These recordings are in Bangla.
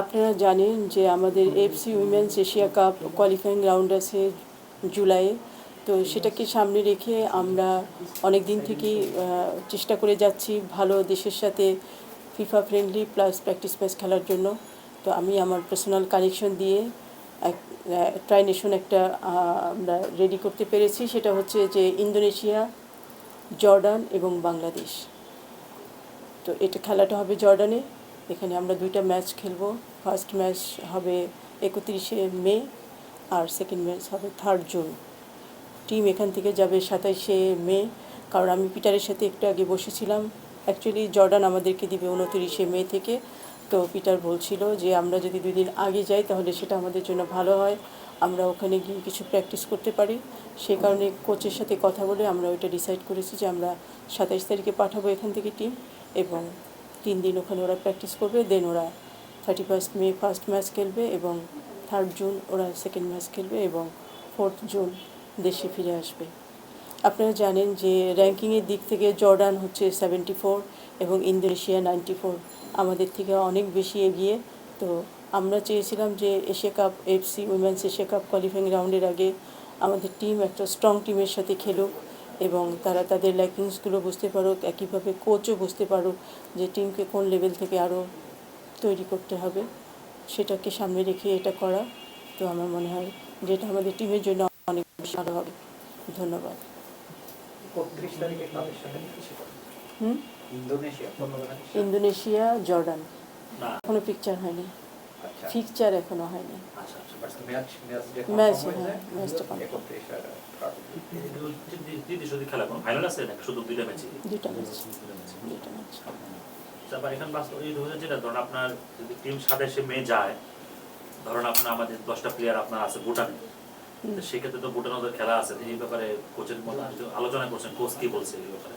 আপনারা জানেন যে আমাদের FC women's Asia cup qualifying round আছে জুলাইয়ে। তো সেটাকে সামনে রেখে আমরা অনেক দিন থেকেই চেষ্টা করে যাচ্ছি ভালো দেশের সাথে FIFA friendly plus practice match খেলার জন্য। তো আমি আমার পার্সোনাল কানেকশন দিয়ে ট্রাইনেশন একটা আমরা রেডি করতে পেরেছি। সেটা হচ্ছে যে ইন্দোনেশিয়া, জর্ডান এবং বাংলাদেশ। তো এটা খেলাটা হবে জর্ডানে। এখানে আমরা 2টা ম্যাচ খেলবো। ফার্স্ট ম্যাচ হবে 31শে মে আর সেকেন্ড ম্যাচ হবে 3 জুন। টিম এখান থেকে যাবে 27শে মে, কারণ আমি পিটারের সাথে একটু আগে বসেছিলাম। অ্যাকচুয়ালি জর্ডান আমাদেরকে দিবে 29শে মে থেকে। তো পিটার বলছিল যে আমরা যদি 2 দিন আগে যাই তাহলে সেটা আমাদের জন্য ভালো হয়, আমরা ওখানে গিয়ে কিছু প্র্যাকটিস করতে পারি। সেই কারণে কোচের সাথে কথা বলে আমরা ওইটা ডিসাইড করেছি যে আমরা 27 তারিখে পাঠাবো এখান থেকে টিম, এবং 3 দিন ওখানে ওরা প্র্যাকটিস করবে। দেন ওরা 31 মে ফার্স্ট ম্যাচ খেলবে এবং 3 জুন ওরা সেকেন্ড ম্যাচ খেলবে এবং 4 জুন দেশে ফিরে আসবে। আপনারা জানেন যে র্যাঙ্কিংয়ের দিক থেকে জর্ডান হচ্ছে 74 এবং ইন্দোনেশিয়া 94, আমাদের থেকে অনেক বেশি এগিয়ে। তো আমরা চেয়েছিলাম যে Asia cup FC women's Asia cup qualifying রাউন্ডের আগে আমাদের টিম একটা স্ট্রং টিমের সাথে খেলুক এবং তারা তাদের ল্যাকিংসগুলো বুঝতে পারুক, একইভাবে কোচও বুঝতে পারুক যে টিমকে কোন লেভেল থেকে আরও তৈরি করতে হবে। সেটাকে সামনে রেখে এটা করা। তো আমার মনে হয় যেটা আমাদের টিমের জন্য অনেক বেশি ভালো হবে। ধন্যবাদ। ইন্দোনেশিয়া, জর্ডান এখনো পিকচার হয়নি, ফিকচার এখনো হয়নি। ম্যাচ হ্যাঁ, ম্যাচটা দুইটা ম্যাচ। এখন যেটা ধরুন আপনার যদি টিম 27শে মে যায়, ধরুন আপনার আমাদের 10টা প্লেয়ার আপনার আছে ভুটানে, সেক্ষেত্রে তো ভুটানে ওদের খেলা আছে, এই ব্যাপারে কোচের মধ্যে আলোচনা করছেন, কোচ কি বলছে এই ব্যাপারে?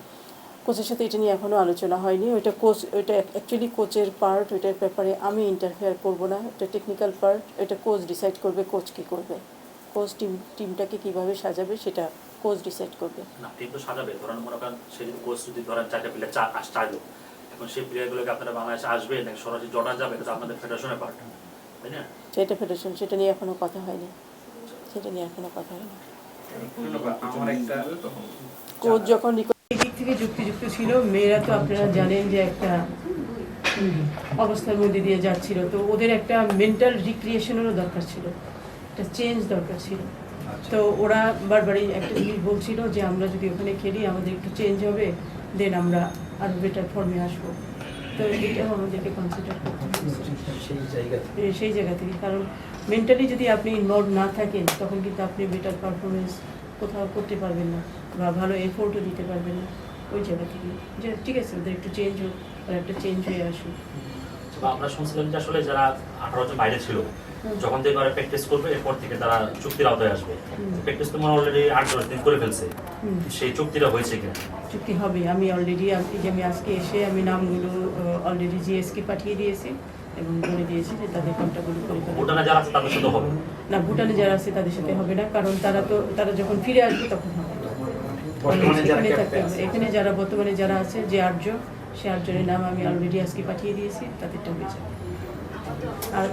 কোচের সাথে এটা নিয়ে এখনও আলোচনা হয়নি। ওইটা অ্যাকচুয়ালি কোচের পার্ট, ওইটার ব্যাপারে আমি ইন্টারফেয়ার করব না। এটা টেকনিক্যাল পার্ট, এটা কোচ ডিসাইড করবে কোচ কী করবে, কোচ টিমটাকে কীভাবে সাজাবে সেটা কোচ ডিসাইড করবে। না টিম তো সাজাবে, ধরেন মনে করেন সেই কোচ যদি ধরেন 4টা প্লেয়ার চাইলো, এখন সেই প্লেয়ারগুলোকে আপনারা বাংলাদেশে আসবে নাকি সরাসরি জর্ডান যাবে, এটা আপনাদের ফেডারেশনের পার্ট, তাই না? সেটা ফেডারেশন, সেটা নিয়ে এখনও কথা হয়নি। কোচ যখন দিক থেকে যুক্তিযুক্ত ছিল, মেয়েরা তো আপনারা জানেন যে একটা অবস্থার মধ্যে দিয়ে যাচ্ছিল, তো ওদের একটা মেন্টাল রিক্রিয়েশনেরও দরকার ছিল, একটা চেঞ্জ দরকার ছিল। তো ওরা বারবারই একটা জিনিস বলছিল যে আমরা যদি ওখানে খেলি আমাদের একটু চেঞ্জ হবে, দেন আমরা আরও বেটার ফর্মে আসবো। তো এটাও আমাদেরকে কনসিডার করতে হবে সেই জায়গা থেকে, কারণ মেন্টালি যদি আপনি ইনভলভ না থাকেন তখন কিন্তু আপনি বেটার পারফরমেন্স কোথাও করতে পারবেন না বা ভালো এফোর্টও দিতে পারবেন না। ওই জায়গা থেকে যে ঠিক আছে ওদের একটু চেঞ্জ হোক আর একটা চেঞ্জ হয়ে আসুক। আমরা শুনছিলাম যে আসলে যারা 18 জন বাইরে ছিল, যখন থেকে ওরা প্র্যাকটিস করবে এরপর থেকে তারা চুক্তির আওতায় আসবে। প্র্যাকটিস তো মনে অলরেডি 8-10 দিন করে ফেলছে, সেই চুক্তিটা হয়েছে কিনা? চুক্তি হবে। আমি অলরেডি আমি আজকে এসে আমি নামগুলো অলরেডি জিএসকে পাঠিয়ে দিয়েছি এবং বলে দিয়েছি যে তাদের কন্ট্যাক্টগুলো করে ফেলবে। ভুটানে যারা আছে তাদের সাথে হবে না, ভুটানে যারা আছে তাদের সাথে হবে না, কারণ তারা যখন ফিরে আসবে তখন হবে। এখানে যারা বর্তমানে যারা আছে যে 8 জন, সে 8 জনের নাম আমি অলরেডি আজকে পাঠিয়ে দিয়েছি, তাদেরটা হয়ে যাবে। আর